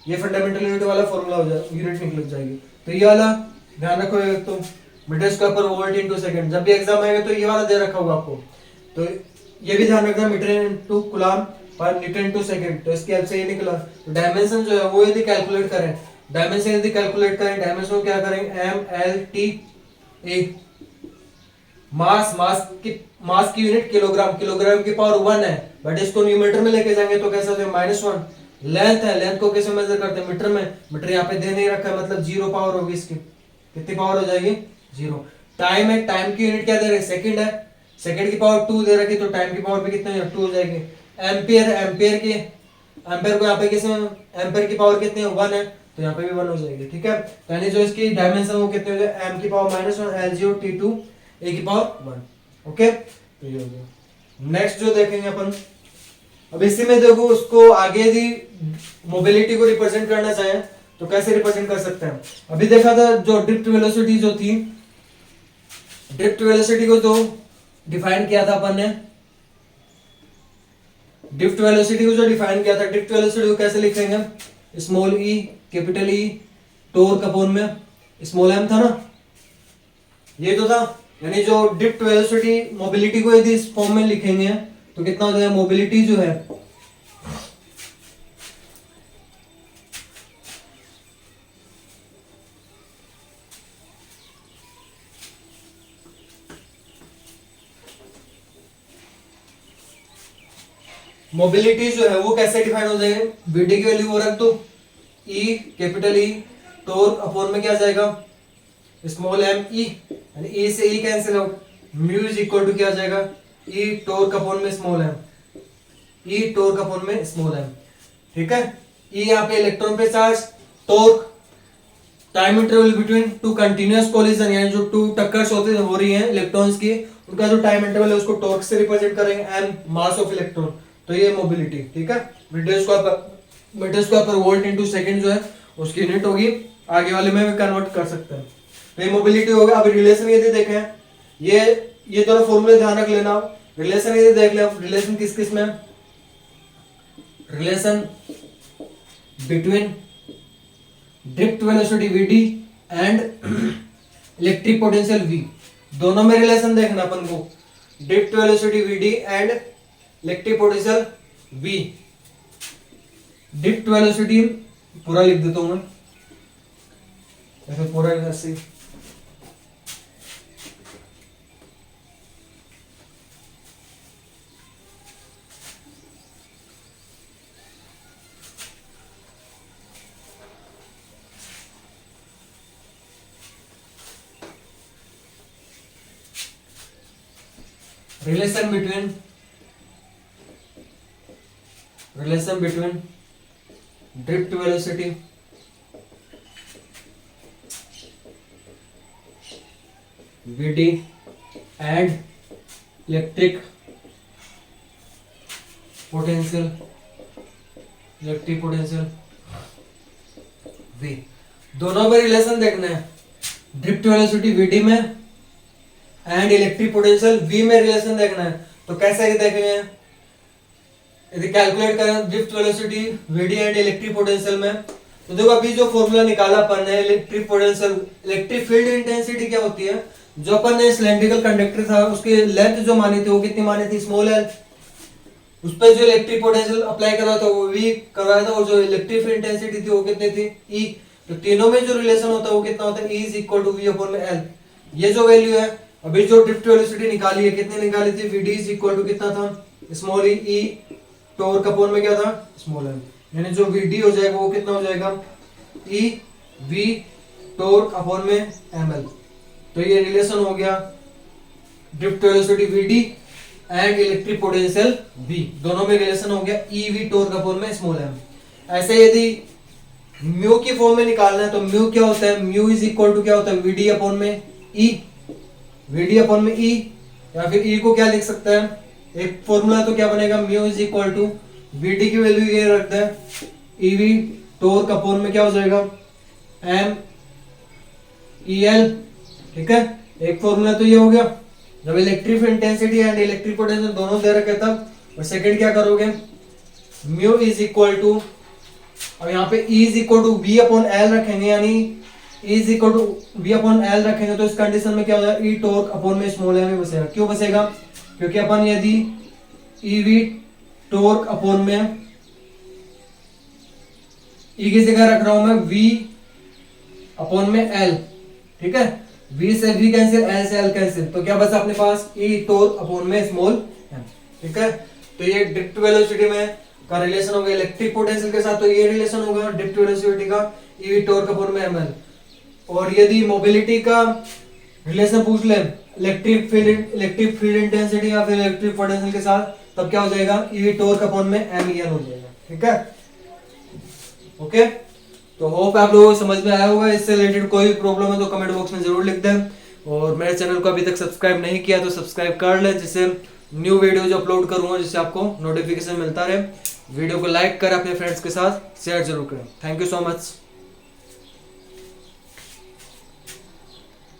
ये फंडामेंटल यूनिट वाला फॉर्मूला हो जाएगा, यूनिट निकल जाएगी। तो ये वाला ध्यान रखो, एक तो मीटर स्क्वायर पर वोल्ट इनटू सेकंड, जब भी एग्जाम आएगा तो ये वाला दे रखा होगा आपको, तो ये भी ध्यान रखना, मीटर इनटू कूलम पर न्यूटन इनटू सेकंड, तो इसकी हेल्प से ये निकला। तो डायमेंशन जो है वो यदि कैलकुलेट करें, डायमेंशन को क्या करेंगे, एम एल टी ए, मास की यूनिट किलोग्राम, किलोग्राम की पावर 1 है, बट इसको न्यूमेटर में लेके जाएंगे तो कैसे होता है, -1। लेंथ है, लेंथ को कैसे मेजर करते हैं, मीटर में, मीटर यहाँ पे दे नहीं रखा है, मतलब 0 पावर होगी इसकी, कितनी पावर हो जाएगी, 0। टाइम है, टाइम की यूनिट क्या दे रहे हैं, सेकंड है, सेकंड की पावर 2 दे रखी, तो टाइम की पावर भी कितनी है, 2 हो जाएगी। एम्पियर, एम्पियर को यहाँ पे किसमें, एम्पियर की पावर कितनी है, 1 है, तो यहाँ पे भी 1 हो जाएगी, ठीक है। यानी जो इसकी डायमेंशन वो कितने हो जाए, m की पावर -1 L0 T2 a की पावर 1, ओके। तो ये हो गया। नेक्स्ट जो देखेंगे अपन, अब इसी में देखो उसको आगे यदि मोबिलिटी को रिप्रेजेंट करना चाहें तो कैसे रिप्रेजेंट कर सकते हैं। अभी देखा था जो ड्रिफ्ट वेलोसिटी जो थी, ड्रिफ्ट वेलोसिटी को तो डिफाइन किया था अपन ने, ड्रिफ्ट वेलोसिटी को जो डिफाइन किया था, ड्रिफ्ट वेलोसिटी को कैसे लिखेंगे, स्मॉल ई, कैपिटल ई, टॉर्क अपॉन में स्मॉल एम था ना, ये तो था। यानी जो ड्रिफ्ट वेलोसिटी मोबिलिटी को यदि इस फॉर्म में लिखेंगे तो कितना हो जाएगा, मोबिलिटी जो है मोबिलिटी जो है वो कैसे डिफाइन हो जाएगी, वीडी की वैल्यू वो रख दो, E, capital E, torque upon में क्या जाएगा, स्मॉल एम ई, यानी ई से E cancel out, mu is equal to क्या जाएगा, ई टॉर्क अपॉन में small m, E torque upon में स्मॉल एम, ठीक है। ई यहाँ पे इलेक्ट्रॉन पे charge, torque time interval between two continuous collision, यानी जो टू टक्कर्स होते हो रही हैं इलेक्ट्रॉन्स की, उनका जो टाइम इंटरवल है उसको टॉर्क से रिप्रेजेंट करेंगे, एम मास ऑफ इलेक्ट्रॉन, तो ये मोबिलिटी, ठीक है। मीटर स्क्वायर पर वोल्ट इनटू सेकंड जो है उसकी यूनिट होगी, आगे वाले में भी कन्वर्ट कर सकते हैं, तो ये मोबिलिटी हो गया। अब रिलेशन यदि देखें, ये दोनों फॉर्मूले ध्यान रख लेना। रिलेशन यदि देख ले, रिलेशन किस किस में, relation between drift velocity Vd and electric potential V, दोनों में रिलेशन देखना अपन को, drift velocity Vd and electric potential V। Drift velocity पूरा लिख देता हूं मैं, ऐसे पूरा ऐसे, relation between drift velocity Vd and electric potential V, दोनों में रिलेशन देखना है, ड्रिफ्ट वेलोसिटी Vd में एंड इलेक्ट्रिक पोटेंशियल V में रिलेशन देखना है। तो कैसे देखेंगे, यदि कैलकुलेट करें drift velocity Vd and electric potential में, तो देखो अभी जो फॉर्मूला निकाला अपन ने, electric potential, electric field intensity क्या होती है, जो अपन ने सिलेंड्रिकल कंडक्टर था उसकी लेंथ जो मानी थी वो कितनी मानी थी, स्मॉल एल, उस पर जो इलेक्ट्रिक पोटेंशियल अप्लाई कर रहा था वो V कर रहा था, और जो इलेक्ट्रिक फील्ड इंटेंसिटी थी वो कितनी थी, E। तो तीनों में जो रिलेशन होता है वो कितना होता है, E is equal to V upon में एल। ये जो वैल्यू है अभी जो ड्रिफ्ट वेलोसिटी निकाली है, कितनी निकाली थी, V D is equal to कितना था, स्मॉल ई टॉर्क अपॉन में क्या था, स्मॉल एम। यानी जो वी डी हो जाएगा वो कितना हो जाएगा, ई वी टॉर्क अपॉन में एम एल। तो ये रिलेशन हो गया drift velocity V D and electric potential V, दोनों में रिलेशन हो गया ई वी टॉर्क अपॉन में स्मॉल एम। ऐसे यदि म्यू की फॉर्म में निकालना है तो म्यू क्या होता है, म्यू इज इक्वल टू क्या होता है, वीडी अपॉन में ई, वीडी अपॉन में ई, या फिर ई को क्या लिख सकते हैं, एक फॉर्मूला तो क्या बनेगा, mu is equal to VD की वैल्यू ये रखते हैं, ई वी टॉर्क अपॉन में क्या हो जाएगा, एम ई एल। ठीक है, एक फॉर्मूला तो ये हो गया जब electric intensity and electric potential दोनों दे रखे तब। और सेकंड क्या करोगे, म्यू इज इक्वल टू, अब यहाँ पे E is equal to V upon L रखेंगे, यानी E is equal to V upon L रखेंगे तो इस कंडीशन में क्या हो जाएगा, ई टॉर्क अपॉन में स्मॉल एम बचेगा। क्यों बचेगा, क्योंकि अपन यदि ई वी टॉर्क अपॉन में E की जगह रख रहा हूं मैं V अपॉन में L, ठीक है, V से V कैंसिल, L से L कैंसिल, तो क्या बचा अपने पास, ई टॉर्क अपॉन में स्मॉल एम। ठीक है, तो ये ड्रिफ्ट वेलोसिटी में का रिलेशन होगा इलेक्ट्रिक पोटेंशियल के साथ, तो ये रिलेशन होगा ड्रिफ्ट वेलोसिटी का ई वी टॉर्क अपॉन में एम एल। और यदि मोबिलिटी का रिलेशन पूछ ले इलेक्ट्रिक फील्ड इंटेंसिटी या फिर इलेक्ट्रिक पोटेंशियल के साथ, तब क्या हो जाएगा, ई वी टॉर्क अपॉन में एम ई एन हो जाएगा। ठीक है, ओके, तो होप आप लोगों को समझ में आया होगा। इससे रिलेटेड कोई भी प्रॉब्लम है तो कमेंट बॉक्स में जरूर लिख दें, और मेरे चैनल को अभी तक सब्सक्राइब नहीं किया तो सब्सक्राइब कर ले, जिससे न्यू वीडियो जो अपलोड करूंगा जिससे आपको नोटिफिकेशन मिलता रहे। वीडियो को लाइक करें, अपने फ्रेंड्स के साथ शेयर जरूर करें। Thank you so much.